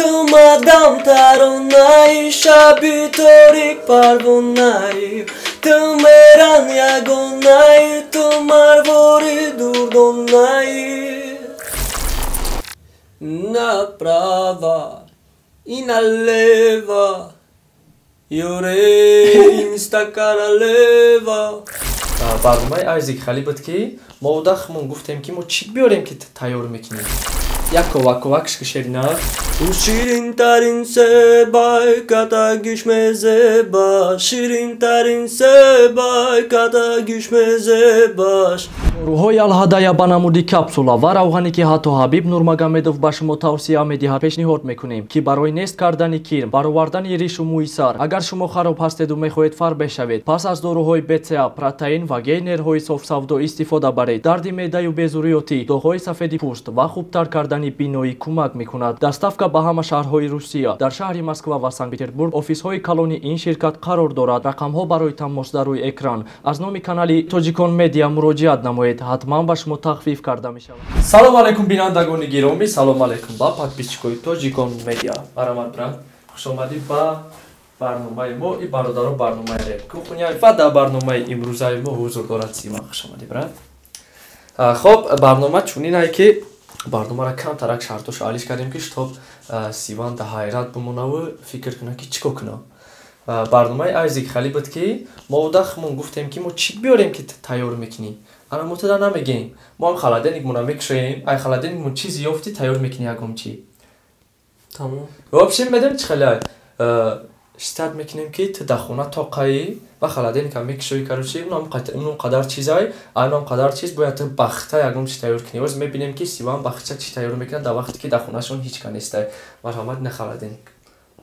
مدام ترانه شبی طوری پروانه تو میران یگانه تو مروری دوردانه направо и налево Юре инстакаралево برنامه айзик хали буд ки мо удахмон гуфтем ки мо чӣ биёрем ки тайёр мекунем яковак ширина شیرین‌ترین سبای کتا گوشم زبا شیرین‌ترین سبای کتا گوشم زباش روحای الهدایا بانامودی کپسولا و روحانی که حتی حبیب نورمگامدов ба шумо тавсия медиҳад пешниҳод мекунем ки барои нест кардани кир баровардани ришу муисар агар шумо хароб ҳастеду мехоҳед фар бешавед пас аз доруҳои бца протеин ва гейнерҳои софсавдо истифода баред дарди меъдаю безуриётӣ доғҳои сафеди пӯст ва хубтар кардани биноӣ кӯмак мекунад доставка ба ҳама шаҳрҳои русия дар шаҳри москва ва санкт петербург офисҳои калони ин ширкат қарор дорад рақамҳо барои тамос дар рӯи экран аз номи канали тоҷикон медиа муроҷиат намоед ҳатман ба шумо тахфиф карда мешавад салому алайкум бинандагони гиромӣ салому алайкум ба подписчикои тоҷикон медиа марамат брат хушомадӣ ба барномаи мо и бародаро барномаи реп кухня ва дар барномаи имрӯзаи мо ҳузур дорад сима хушомадӣ брат хоб барнома чунинае ки барномаро камтарак шарту шаълиш кардем ки штоб сиван да ҳайрат бимонаву фикр куна ки чӣ ко куна барномаи айзик хали буд ки мо удахмон гуфтем ки мо чӣ биёрем ки тайёр мекунем ана мо туда намегем мо ам халаденикмона мекушоем ай халаденикмон чизи ёфти тайёр мекунӣ ягом чӣ тамом вообще медонӣ чӣ хеле штат мекунем ки ту дар хона тоқаӣ ва халаденика мекушоӣ карочи унам қадар чизай айнам қадар чиз бояд ту бахта ягом чӣ тайёр кунӣ оз мебинем ки сиван бахча чӣ тайёр мекунад дар вақте ки дар хонашон ҳеч ка нестай марҳамат на халаденик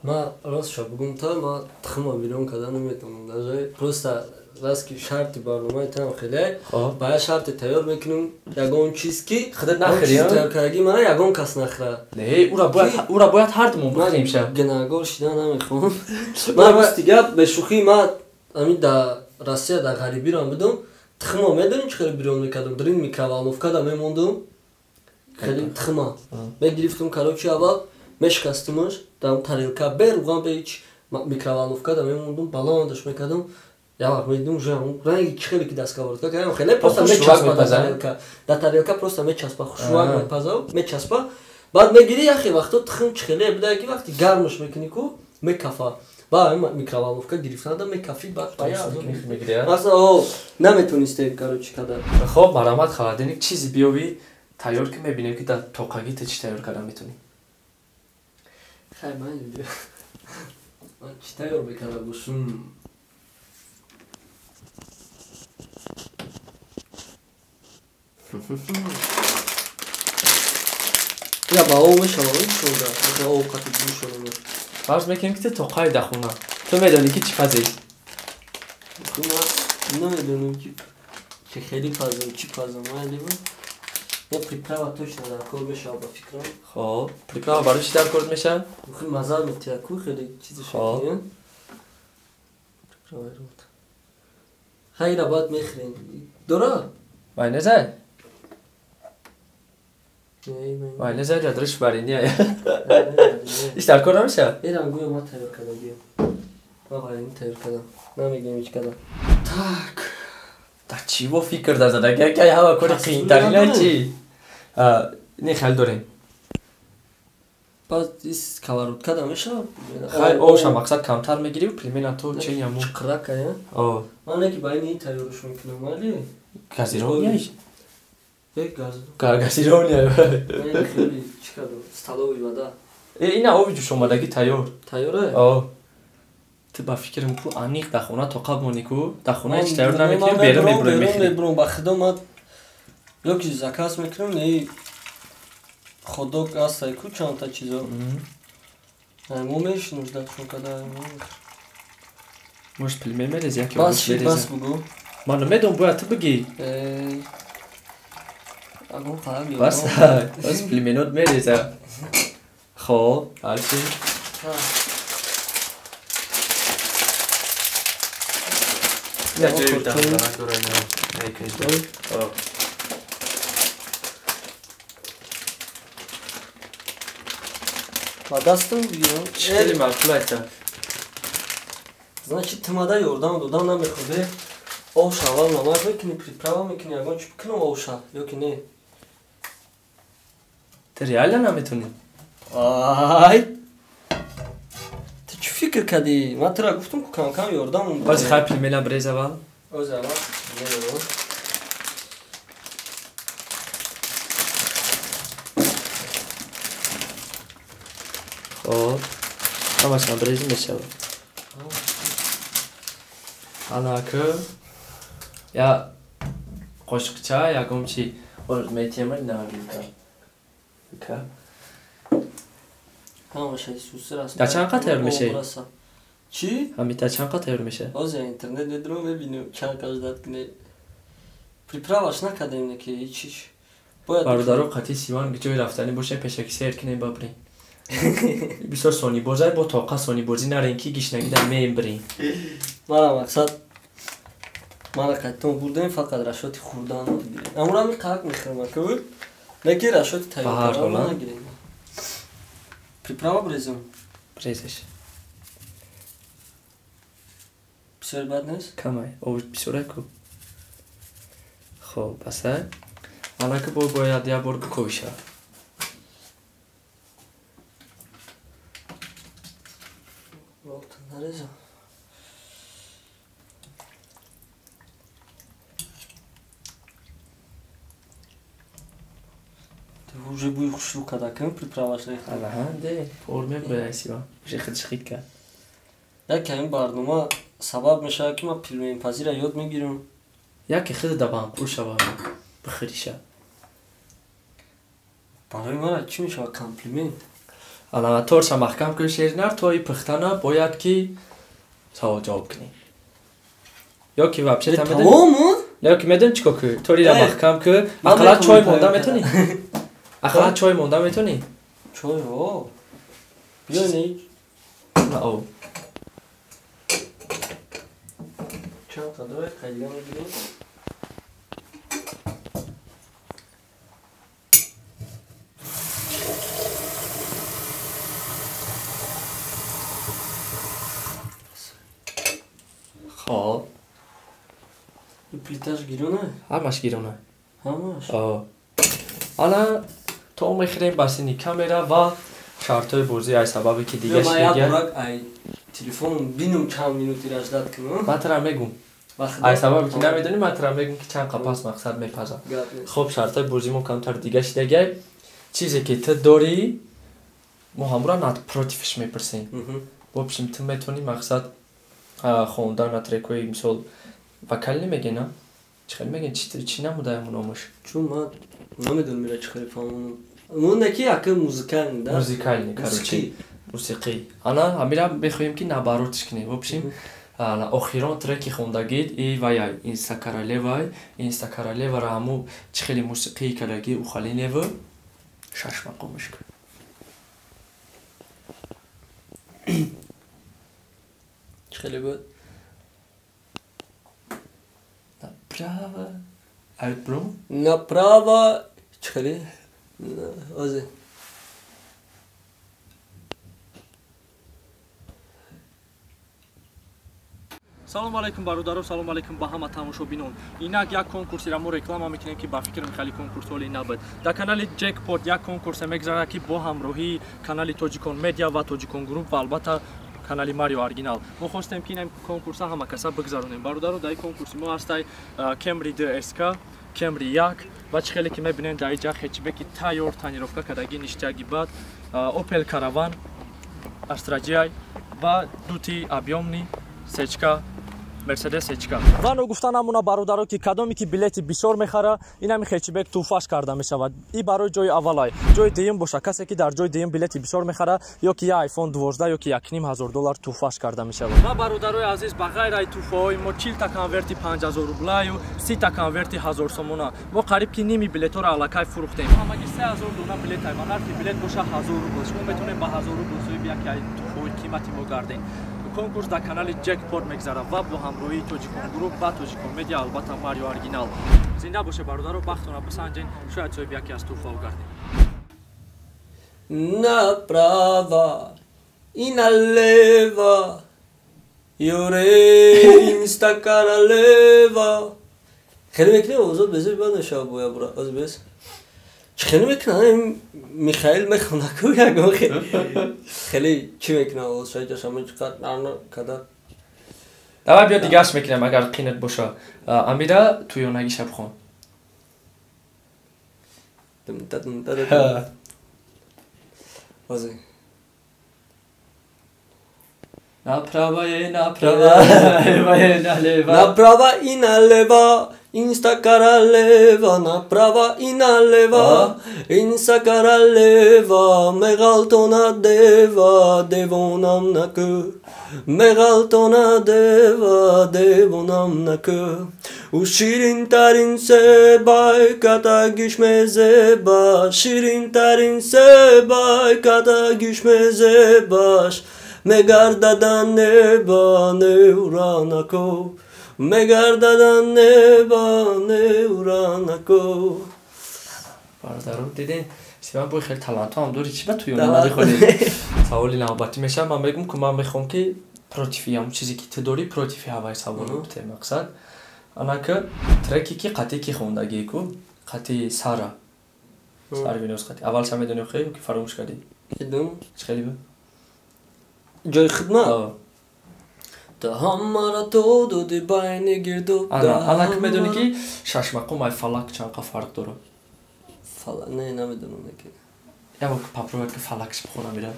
ма ростша бугум та ма тухма бирён карда наметавонам даже просто раз ки шарти барномаи там хеле бая шарти тайёр мекунем ягон чиз ки худат нахӯрӣ тайёр кардаги мана ягон кас нахӯрад не ура бояд ҳардумон бихӯрем ша гнагор шида намехоҳам ма расти гап бешухӣ ма ами дар россия дар ғарибирам будум тухма медонӣ чӣ хеле бирён мекардам дар ин микроволновкада мемондум хеле тухма мегирифтум короче аввал мешикастимаш дар тарелка беруған бе ҳеч микроволновкада мемондум баландаш мекардам як медум ранги чӣ хеле ки дар сковородка кардам хеле просто мечаспа дар тарелка просто мечаспа хушвак мепазав мечаспа баъд мегирӣ яхе вақто тухм чӣ хеле будае ки вақти гармаш мекунӣ ку мекафа ба микроволновка гирифтанда мекафӣ баъд паяасла наметонистед короче карда хоб марамат халаденик чизи биёвӣ тайёр ки мебинем ки дар тоқагӣ ту чӣ тайёр карда метонӣ хай ман чӣ тайёр мекарда бошум я ба об мешавам шуда овқати душонам фарз мекунем ки ту тоқаи дар хона ту медонӣ ки чӣ пазӣ намедонам ки чӣ хеле пазам чӣ пазам майдева я приправа точно дар кор мешава ба фикрам хоб приправа барои чӣ дар кор мешавад маза метияку хеле чизи шакия хайра баъд мехӯрем дора майонезай майонезай ядрош бариния иш дар кор намешавад эрам гӯё ма тайёр карда биё ма барини тайёр кардам намегем ҳеҷ кадам так дар чӣ во фикр дар задаги ҳама кори қиинтарина чӣ не хел дорем баъд сковородкада мешавад хай овша мақсад камтар мегирӣ пельмена то чеямо чиқрака ман не ки ба ини тайёрш мекунам вали газировниаш газировния хеле чӣ кардам столовый вода ина оби ҷӯшомадаги тайёр тайёра ту ба фикрам ку аниқ дар хона тоқа бимонӣ ку дар хона ҳеч тайёр намекунӣ берун мебурем ба хидомат ё ки заказ мекунам не ходок астае ку чанда чизо мо меш нуждатшон када мош пилмен мерез як бас бугу ман намедонам бояд ту бигӣ бас пилменот мереза хоб ҳарчи я ҷои дарак дорам Ба дастам бигирам. Хеле мақбулайта. Значит, тмада ёрдам додам намехоҳе. Овша аввал намак мекунӣ, приправа мекунӣ, ягон чӣ бикунам овша, ё ки не? Ты реально наметунӣ? Ай! Ты чӣ фикр кардӣ? Ман тира гуфтам ку кам-кам ёрдам. Баъзи хай пилмела брез аввал. Ози аввал. Хоб. Ҳамаш набрез мешавад. Анака. Я қошиқча ягон чи метемар навида. Ка. Ҳамаш сусир аст. Да чанд қат тайёр мешавад? Чӣ? Ҳамита чанд қат тайёр мешавад? Ози интернет медром мебинем чанд қат дад куне. Приправаш накардем не ки ҳичиш. Бародаро қатъи сиван ҷои рафтани боше пешаки сер кинем бабрин. Бисёр сонибозай бо тоқа сонибозӣ нарен ки гишнагида мебрин. Мана мақсад мана қайтон бурдем фақат рашоти хурдан гирем. Амура миқақ мехӯрам ку. Неки рашоти тайёр нагирем. Приправа брезем. Брезеш. Бисёр бад нест? Камай, овуш бисёрай ку. Хоб, асай. Анака бояд я бор бикӯша. Нареза. Ты уже будешь хушлу когда кем приправаш рехта. Алаҳанде, форме боясива. Уже хид кард. Яке ин барнома сабаб мешавад ки ман пилмепазира ёд мегирам. Яке хид дабанқур шавад. Бихириша. Барои ман чӣ мешавад комплимент? Ана торша маҳкам кун шеринар тои пухтана бояд ки савол ҷавоб кунӣ. Ё ки вообще там медонӣ? Тамом? Ё ки медонӣ чӣ кор кӯ? Торира маҳкам кӯ. Ақаллан чой монда метонӣ? Ақаллан чой монда метонӣ? Чой, о. Биёни. О. Чанд қадар қайда мегирем? Хоб. Плиташ гирона? Ҳамаш гирона. Ҳамаш? О. Ана то мехирем ба сини камера ва шартҳои бозӣ ай сабабе ки дига шидия. Ай телефон бинум чанд минути раздат кунам. Ман тара мегум. Ай сабабе ки намедонӣ ман тара мегум ки чанд қапас мақсад мепазам. Хоб шартҳои бозимо камтар дига шидагай. Чизе ки ту дорӣ мо ҳамра над противш мепурсем. В общем ту метавонӣ мақсад хондан на трекои мисол вокал немегӣ на? Чӣ хел мегӯ чӣ намудаям номаш? Чун ман намедонам ира чӣ хел фаҳмонам. Мон ки яка музыкальный, да? Музыкальный, короче. Мусиқӣ. Ана ҳамира мехоҳем ки наоборотиш кунем. В общем охирон треки хондагид и ваяй Инста королевай, Инста королевара ҳаму чӣ хели мусиқии караги ухалиневу шаш мақомаш кун. Чӣ хеле буд? Направо. Аютбро? Направо. Чӣ хеле? Ози. Салом алейкум бародаро, салом алейкум ба ҳама тамошобинон. Инак як конкурсиро мо реклама мекунем ки ба фикр михали конкурсоли набуд. Дар канали Jackpot як конкурсе мегзарад ки бо ҳамроҳии канали Tojikon Media ва Tojikon Group ва албатта канали Mario Original. Мо хостем ки ин конкурса ҳама каса бигзаронем. Бародаро дар конкурси мо ҳастай Camry DSK, Camry 1 ва чӣ хеле ки мебинем дар инҷа хетчбеки тайёр тонировка кардаги ништияги бад, Opel Caravan, Astra GI ва дути объёмни сечка Mercedes сечка. Ва гуфта намуна бародаро ки кадоме ки билети бисёр мехара, инами хетчбек туҳфаш карда мешавад. И барои ҷои аввалай. Ҷои дуюм боша касе ки дар ҷои дуюм билети бисёр мехара, ё ки iPhone 12 ё ки $1,500 туҳфаш карда мешавад. Ва бародарои азиз, ба ғайр ай туҳфаҳои мо 40 та конверти 5000 рублаю, 30 та конверти 1000 сомона. Мо қариб ки ними билетҳоро аллакай фурӯхтем. Ҳамаги 3000 дона билет ай ҳар ки билет боша 1000 рубл. Шумо метавонед ба 1000 рубл соҳиби яке ай туҳфаҳои қимати мо гардед. Конкурс дар канали Jackpot мегзарад ва бо ҳамроҳии Tojikon Group ва Tojikon Media албатта Mario Original. Зинда боше бародаро, бахтона бисанҷен, шояд соҳиби яке аз туҳфаҳо гардед. направо и налево. Юре инста королева. خیلی میکنه اوضاع بذاری بعد نشاب بویا برا از بس خیلی میکنه میخائیل میخونه کویا گو خیلی چی میکنه اوضاع جاشا من چقدر نرنا کدر давай بیا دیگهش میکنم اگر قینت باشه امیره توی اونگی شب خون بازی направо и налево инста королева направо и налево инста королева мегалтона дева девонам на кör мегалтона дева девонam na kör u şirin tarin sebay kata güşmeze baş şirin tarin sebay kata güşmeze baş Megardadan neba neuranako Megardadan neba neuranako برادرم دیدین سیمان بوی خیلی تلانتو هم دوری چی با توی اون اومده خودی سوالی نهابتی میشم من بگم که من میخوام که پروتیفی هم چیزی که تدوری پروتیفی هوای سوالو بته مقصد انا که ترکی که قطعی که خوندگی کو قطعی سارا سارا بینوز قطعی اول سمی دونی خیلی که فراموش کردی چی خیلی با؟ جای خدمت تا همارا تو دودی باینی گردو انا که میدونی که ششمقو مای فلک چنقا فرق داره فلک نه نمیدونم نکی یا با پاپروت که فلکش بخونم میره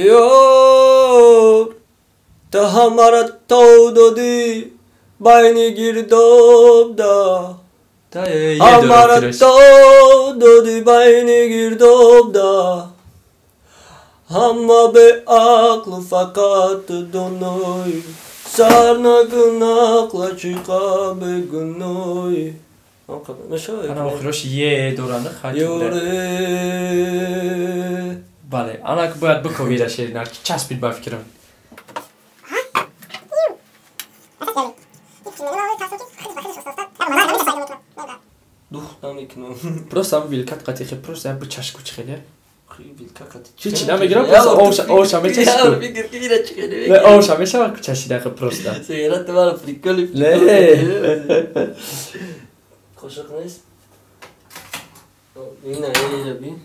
یو تا همارا تو دودی باینی گردو دا همارا تو دودی باینی گردو دا Ama be aklı fakat donoy Sarna gınakla çıka be gınoy Ne şöyle? Ana okuyuş ye doranı Yore Bale, ana ki باید بکوی را شیرین هر کی چسبید با فکرم Duh namikno Просто هم ویلکت قطعی خیلی پروست هم بچش کوچ خیلی ویلکت چی نمیگیرم اوش همه چش کن بگیر که میره چکنه نه اوش همه شما چشیده خیلی پروسته سیرت مرا فریکلی نه خوشق نیست این نه یه بی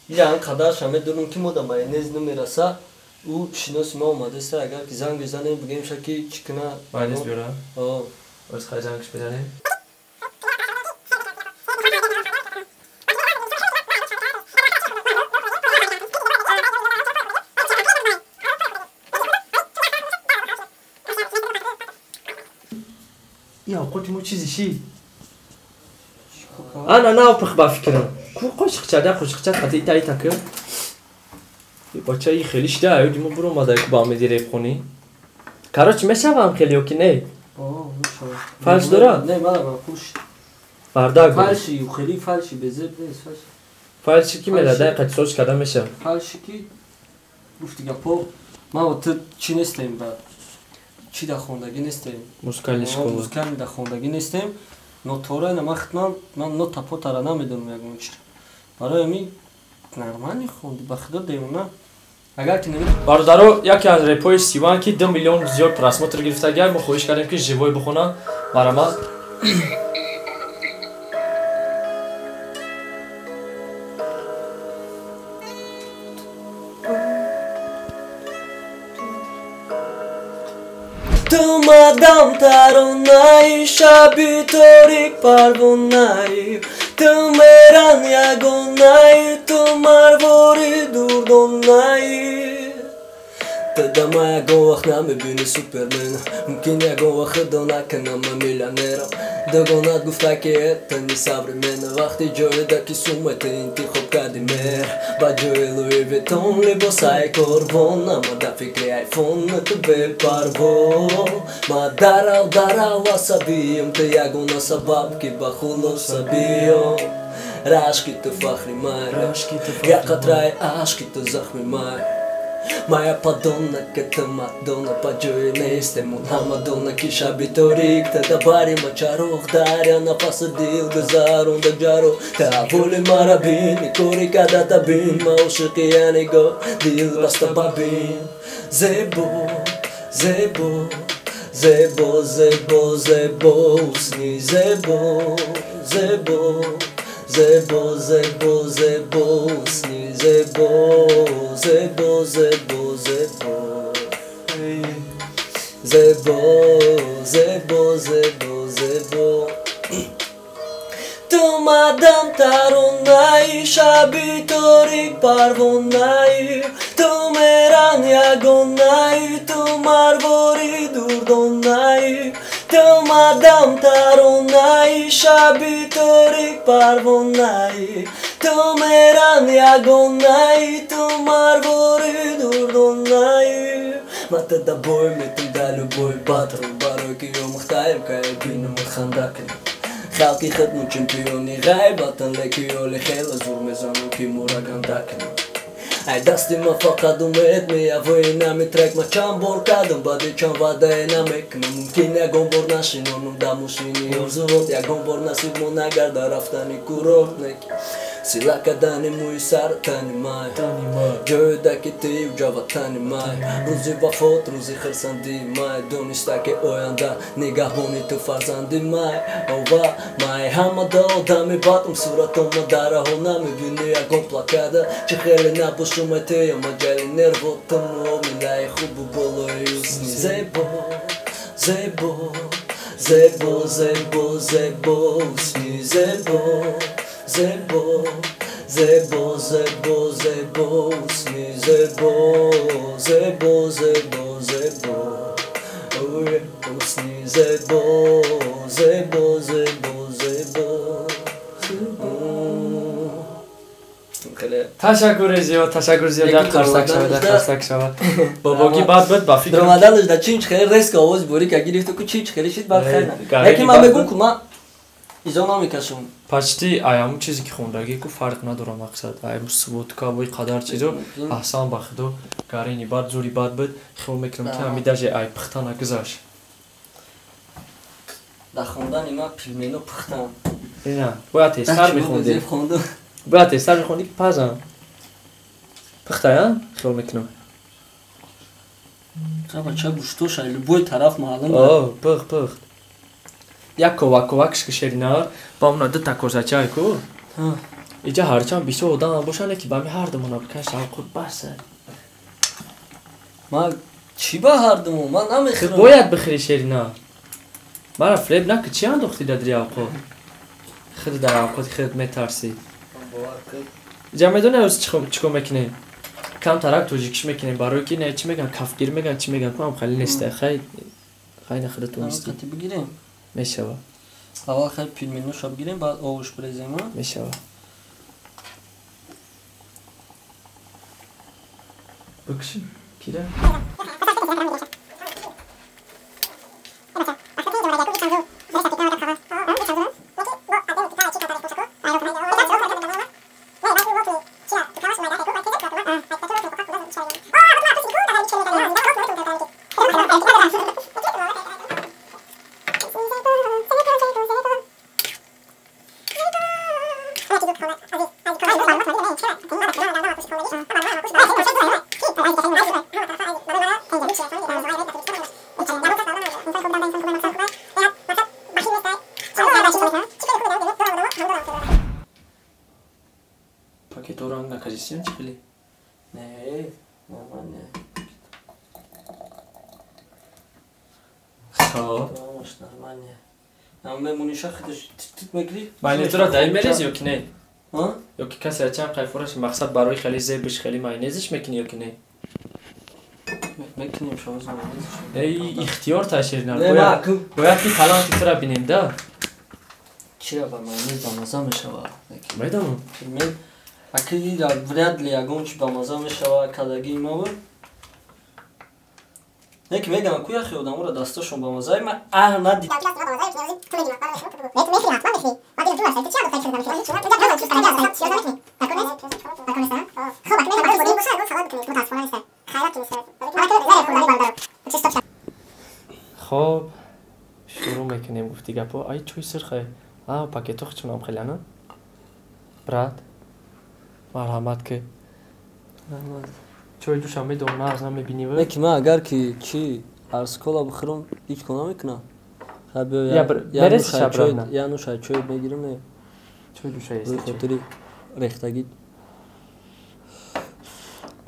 Yani kadar şamet durum kim o da mayonez numarası u şinos ma olmadıysa eğer ki zang bizane bugün şaki çıkına mayonez biora o öz kayacağım kış bedane ya قلت مو چیزی شی انا ناوبخ با فکرم قشقچه ده قشقچه قطعی تایی تکه بچه ای خیلی شده ایو دیمو برو مادر که با آمدی ریب خونی کاراچ میشه هم خیلی اوکی نه فالش داره؟ نه مالا من خوش برداگ فالشی خیلی فالشی بزر نیست فالشی کی میره ده قطع سوچ کده میشه فالشی کی گفتی گپو ما و تو چی نیستیم بعد چی در خوندگی نیستیم موسیقال شکل موسیقال در خوندگی نیستیم نوتوره نمختم من نوت تپو ترا نمیدونم یکم چی برای می نرمانی خوندی بخدا دیونه اگر که نمیدونم برادرو یکی از رپای سیوان که 2 میلیون زیاد پراسموتر گرفته گرد ما خواهش کردیم که جوای بخونه برای ما Madam taronai shabitori parvonai Tumeran yagonai tumar vori durdonai אתה יודע מה יגון אחנה מביני סופרמן מומכן יגון אחדונה כנמה מיליונר דגונת גופתה כעת אני סברי מנה וכתי ג'וי דקי סומתי אינתי חוב קדימר בג'וי לואי וטון לבוסאי קורבון המדע פיקרי אייפון נטבל פרבו מדרה ודרה וסבים תיגון הסבב כי בחולו סביו רашки ты фахри май я катрай ашки ты захми май Моя падонна, ката мадонна, паджой несте мунха мадонна, киша биторик, та дабари мачарох, даряна пасадил, газарун да джаро, та воли марабин, кори када табин, маушики яниго, дил баста бабин, зебо, зебо, зебо, зебо, зебо, усни, зебо, зебо. Zebo, zebo, zebo, usni, zebo, zebo, zebo, zebo Zebo, zebo, zebo, zebo Tu madam tarunai, shabitorik parvonai Tu meran yagonai, tu marvori durdonai Tu madam tarunai, shabitorik parvonai Tu meran yagonai, tu marvori durdonai Mata da boy, metu da любой батру Баройки йом хтаем, кая бину махандакни خلقی ختمو چمپیونی غیبتن لکیو لخیل زور مزانو کی مورگان دکنو ای دستی ما فقط اومد میابوی نمی ترک ما چند بار کردم بعدی چند وعده نمیکنم ممکن یکم بار نشینونم دموشینی ارزوات یکم بار نصیب مون نگرده رفتنی کورورت نکی Sila kadani mui sar tanimai Göğdeki tiyip cava tanimai Ruzi vafot ruzi kırsandi mai Dönüşteki o yanda nigah boni tu farzandi mai Ova mai hamada odami batum suratoma dara honami Dünya komplakada Çıkheli nabuşum eteye Macali nervotum o milay Hubu bolo yusni Zebo Zebo Zebo Zebo Zebo Usni Zebo Zebo, zebo, zebo, zebo, usni, zebo, zebo, zebo, zebo, usni, zebo, zebo, zebo, zebo. Teşekkür ediyor, teşekkür ediyor. Der karsak şava, der karsak şava. Babaki bad ba fikir. Dramadan da çin çıkar, reska oz borik agirif to çin çıkar, şit bad khana. Lakin ma megum kuma izona mikashum. Почти аяму чизе ки хундаги ку фарқ надора мақсад аяму сводка вой қадар чизо аҳсан бахидо гарини бад зури бад бид хил мекунам ки ҳами даже ай пухтана гузаш да хундан има пилмено пухтан ина бояд тестар бихунди бояд тестар бихунди ки пазам пухтая хил мекунам чаба чабу што шай любой тараф маълум о пух як ковак шеринар ба уна ду такозачай ку иҷа ҳарчанд бисёр одам бошане ки ба ми ҳардумона бикан шавқут баса ма чӣ ба ҳардумон ман намехӯрам бояд бихӯри шерина мара фреб накӣ чӣ андохтӣ дадри авқот худ дар авқоти худ метарсӣ иҷа медони ӯз чӣ кор мекунем камтарак тоҷикиш мекунем барои ки не чӣ меган кафгир меган чӣ меган ку ҳам хеле неста хайна худатон истӣ бигирем мешава аввал хел пилменушоб гирем баъд овуш бурезем мешава бикшин кира Paket orang nak kasih sekali. Ne, nормально. Xo'p. Nормально. Amma munisha xidsh tutmagli. Maynetura daimeliz yoki ne? Ha? Yoki kasayachan qayfurash maqsad baroy xeli zebиш xeli maynezиш mekini yoki ne? مکنیم شما زمان ای اختیار تا شیرین نه ماکو باید که تلانتی تو را بینیم ده چرا با مایونز با مزه میشود میدونم من اکی در وریاد لیاگون چی با مزه میشود کداگی ما بود نه که میگم کوی اخی آدم را دستشون با مزه من ندید خب شروع میکنیم گفتی گپا ای چوی سرخه پاکتو خچونم خیلی نه برات مرحمت که چوی دوشم میدونم مغز نمیبینی و که من اگر که چی ارسکولا بخورم هیچ کنم میکنم برس شب نه یا نوشای چوی بگیرم نه چوی دوشای به خاطر ریختگی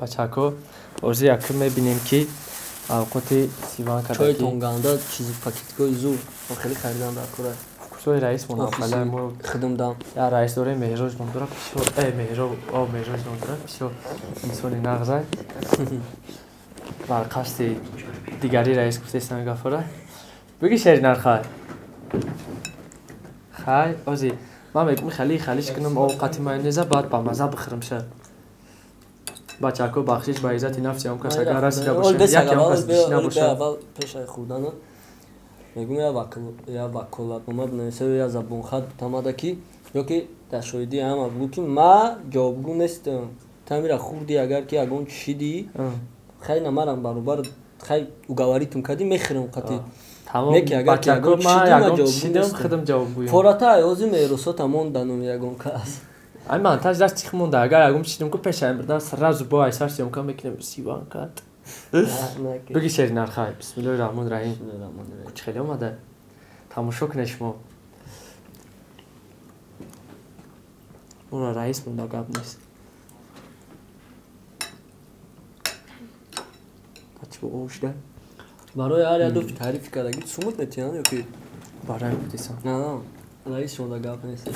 بچه‌ها اوزی اکر میبینیم که اوقات سیوان کرده چای تونگانده چیزی پاکتگوی زور و خیلی خریدم در کوره کسوی رئیس منافله مو خدم دام یا رئیس دوره مهراج دندورا پیشو مهراج دندورا پیشو انسانی نغزه بر قصد دیگری رئیس گفته استان گفاره بگی شیرین ارخای خای اوزی من میگم خلیش کنم اوقات مایونزه بعد با مزه بخورم شه بچه‌ها بخشش با عزت نفس هم کسا گرسیده باشه یکی هم کس دیشنه باشه اول پیش خودانه میگم یا وکالت اومد نویسه یا زبون خط تماده کی یا که در شویدی هم بگو که ما جوابگو نیستم تمیره خوردی اگر که اگون چیدی خیلی نمارم برابر خیلی اوگاواریتون کردی میخورم قطعی تمام بچه‌ها ما یگون چیدم خودم جوابگویم فورتا ایوزی میروسا تمام دانم یگون کس ای من تاج دست چیخ مونده اگر یگون چیدم که پیش بردن سراز با ایسار سیم کم میکنم سیوان کرد بگی شیرین ارخای بسم الله الرحمن الرحیم کچ خیلی اومده تماشا کنه شما اون رئیس مونده گپ نیست بچه اوش ده برای هر یادو تعریف کردگی سموت میتونن یا که برای بودیسم نه رئیس شونده گپ نیست